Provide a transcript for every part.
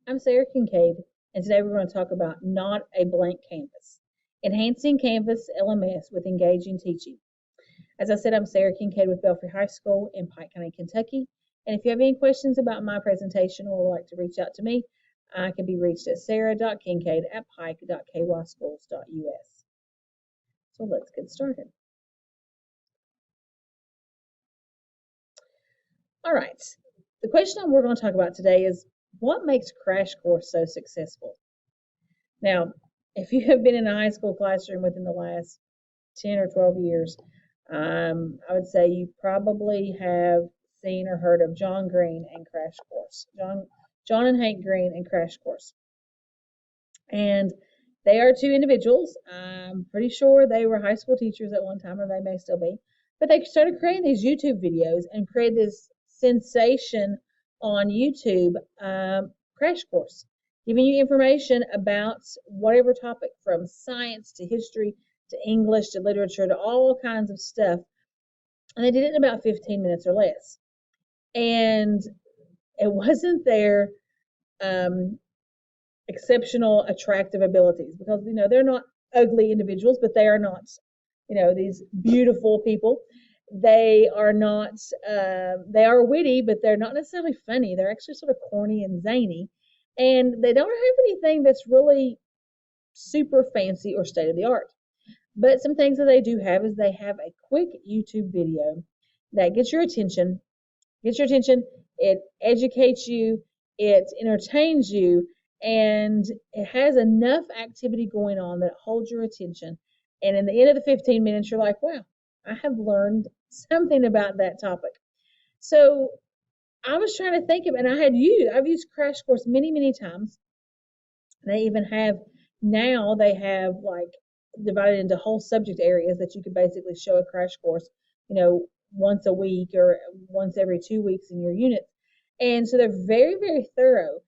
I'm Sarah Kincaid, and today we're going to talk about Not a Blank Canvas, Enhancing Canvas LMS with Engaging Teaching. As I said, I'm Sarah Kincaid with Belfry High School in Pike County, Kentucky. And if you have any questions about my presentation or would like to reach out to me, I can be reached at sarah.kincaid@pike.kyschools.us. So let's get started. All right. The question we're going to talk about today is what makes Crash Course so successful? Now, if you have been in a high school classroom within the last 10 or 12 years, I would say you probably have seen or heard of John Green and Crash Course. John and Hank Green and Crash Course. And they are two individuals. I'm pretty sure they were high school teachers at one time, or they may still be. But they started creating these YouTube videos and created this sensation on YouTube, Crash Course, giving you information about whatever topic, from science to history to English to literature to all kinds of stuff. And they did it in about 15 minutes or less. And it wasn't their exceptional attractive abilities, because they're not ugly individuals, but they are not these beautiful people. They are not they are witty, but they're not necessarily funny. They're actually sort of corny and zany, and they don't have anything that's really super fancy or state of the art. But some things that they do have is they have a quick YouTube video that gets your attention. It educates you, it entertains you, and it has enough activity going on that it holds your attention. And in the end of the 15 minutes, you're like, wow, I have learned something about that topic. So I was trying to think of, and I've used Crash Course many, many times. They even have, now they have like divided into whole subject areas that you could basically show a crash course, once a week or once every 2 weeks in your unit. And so they're very, very thorough.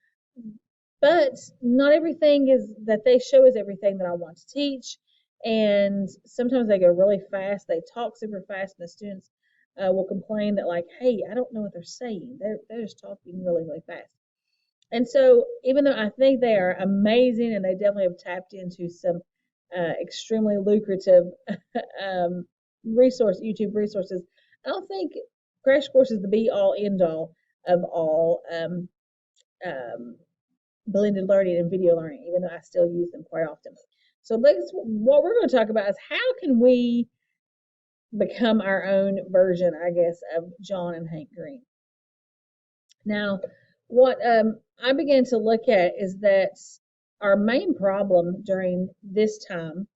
But not everything is that they show is everything that I want to teach. And sometimes they go really fast. They talk super fast, and the students will complain that, like, hey, I don't know what they're saying. They're just talking really, really fast. And so, even though I think they are amazing and they definitely have tapped into some extremely lucrative YouTube resources, I don't think Crash Course is the be all end all of all blended learning and video learning, even though I still use them quite often. So what we're going to talk about is how can we become our own version, I guess, of John and Hank Green. Now, what I began to look at is that our main problem during this time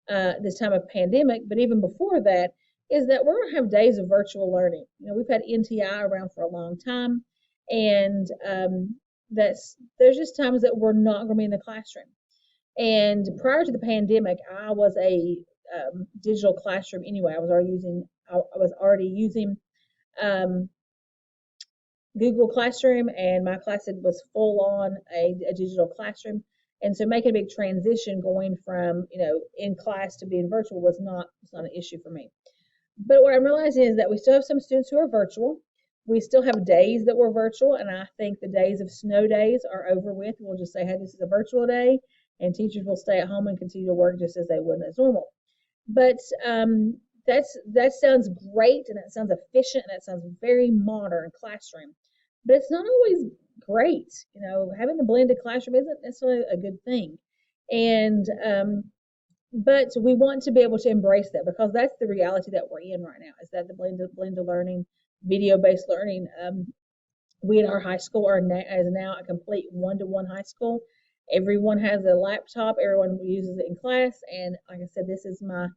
of pandemic, but even before that, is that we're going to have days of virtual learning. We've had NTI around for a long time, and there's just times that we're not going to be in the classroom. And prior to the pandemic, I was a digital classroom anyway. I was already using Google Classroom, and my class was full on a digital classroom. And so making a big transition going from in class to being virtual was not an issue for me. But what I'm realizing is that we still have some students who are virtual. We still have days that we're virtual, and I think the days of snow days are over with. We'll just say, hey, this is a virtual day, and teachers will stay at home and continue to work just as they would as normal. But that sounds great, and that sounds efficient, and that sounds very modern classroom. But it's not always great. Having the blended classroom isn't necessarily a good thing. And but we want to be able to embrace that, because that's the reality that we're in right now, is that the blended learning, video-based learning, we in our high school are now a complete one-to-one high school. Everyone has a laptop. Everyone uses it in class. And like I said, this is my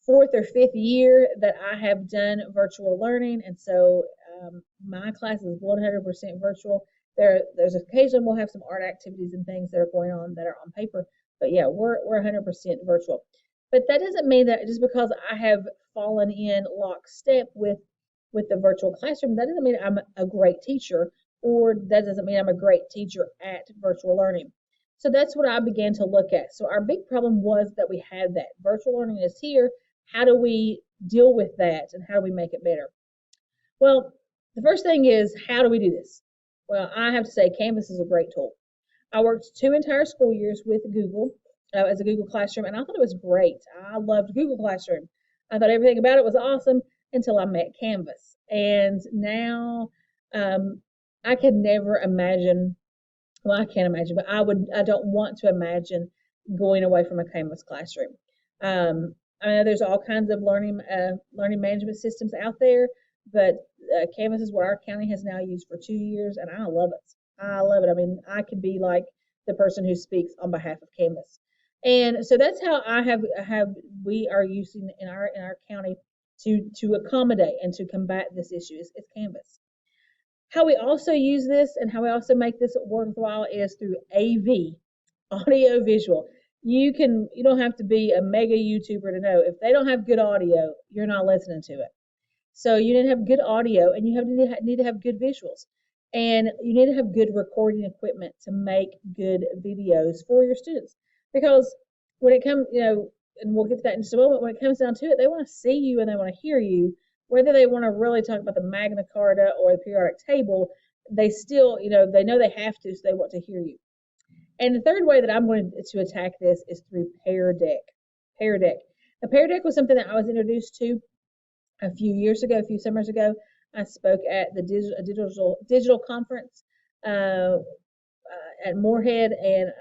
4th or 5th year that I have done virtual learning. And so my class is 100% virtual. There's occasion we'll have some art activities and things that are going on that are on paper. But yeah, we're 100% virtual. But that doesn't mean that just because I have fallen in lockstep with the virtual classroom, that doesn't mean I'm a great teacher, or that doesn't mean I'm a great teacher at virtual learning. So that's what I began to look at. So our big problem was that we had that. Virtual learning is here. How do we deal with that, and how do we make it better? Well, the first thing is, how do we do this? Well, I have to say Canvas is a great tool. I worked 2 entire school years with Google as a Google Classroom, and I thought it was great. I loved Google Classroom. I thought everything about it was awesome until I met Canvas. And now I could never imagine, well, I can't imagine, but I don't want to imagine going away from a Canvas classroom. I know there's all kinds of learning management systems out there, but Canvas is what our county has now used for 2 years, and I love it. I love it. I mean, I could be like the person who speaks on behalf of Canvas, and so that's how I have we are using in our county to accommodate and to combat this issue is Canvas. How we also use this and how we also make this worthwhile is through AV, audio visual. You don't have to be a mega YouTuber to know if they don't have good audio, you're not listening to it. So you need to have good audio and need to have good visuals. And you need to have good recording equipment to make good videos for your students. Because when it comes, and we'll get to that in just a moment, when it comes down to it, they want to see you and they want to hear you. Whether they want to really talk about the Magna Carta or the periodic table, they still, they know they have to, so they want to hear you. And the third way that I'm going to attack this is through Pear Deck. Pear Deck. Now, Pear Deck was something that I was introduced to a few summers ago. I spoke at the digital conference at Moorhead, and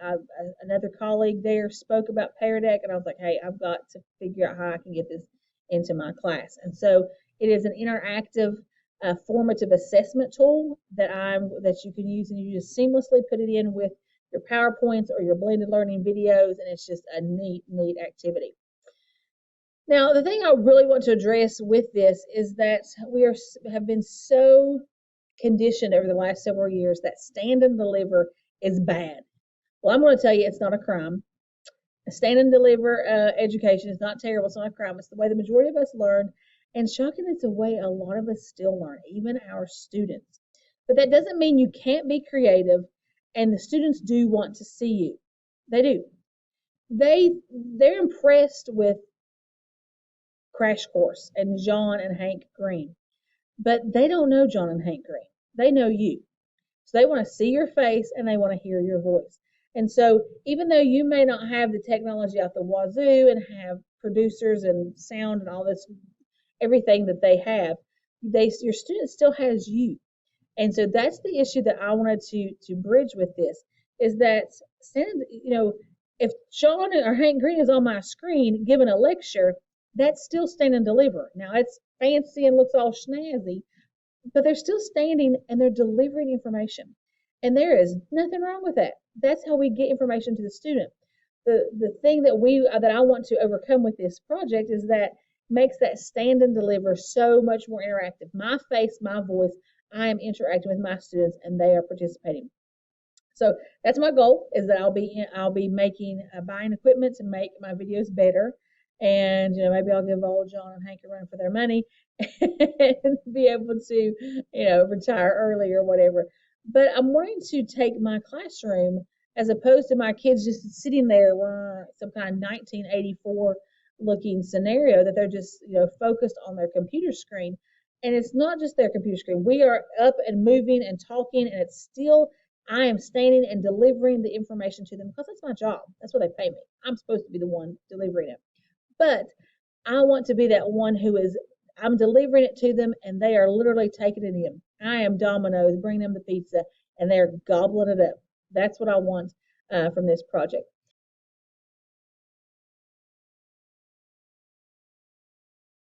another colleague there spoke about Pear Deck, and I was like, hey, I've got to figure out how I can get this into my class. And so it is an interactive, formative assessment tool that you can use, and you just seamlessly put it in with your PowerPoints or your blended learning videos, and it's just a neat activity. Now, the thing I really want to address with this is that have been so conditioned over the last several years that stand and deliver is bad. Well, I'm going to tell you it's not a crime. Stand and deliver education is not terrible. It's not a crime. It's the way the majority of us learn, and shockingly, it's the way a lot of us still learn, even our students. But that doesn't mean you can't be creative, and the students do want to see you. They do. They're impressed with Crash Course and John and Hank Green, but they don't know John and Hank Green. They know you. So they want to see your face and they want to hear your voice. And so even though you may not have the technology out the wazoo and have producers and sound and all this, everything that they have, your student still has you. And so that's the issue that I wanted to bridge with this, is that if John or Hank Green is on my screen giving a lecture, that's still stand and deliver. Now it's fancy and looks all snazzy, but they're still standing and they're delivering information. And there is nothing wrong with that. That's how we get information to the student. The thing that I want to overcome with this project is that makes that stand and deliver so much more interactive. My face, my voice, I am interacting with my students and they are participating. So that's my goal, is that I'll be making buying equipment to make my videos better. And maybe I'll give old John and Hank a run for their money and be able to retire early or whatever. But I'm wanting to take my classroom, as opposed to my kids just sitting there some kind of 1984 looking scenario, that they're just focused on their computer screen. And it's not just their computer screen. We are up and moving and talking, and it's still I am standing and delivering the information to them because that's my job. That's what they pay me. I'm supposed to be the one delivering it. But I want to be that one I'm delivering it to them and they are literally taking it in. I am Domino's, bringing them the pizza and they're gobbling it up. That's what I want from this project.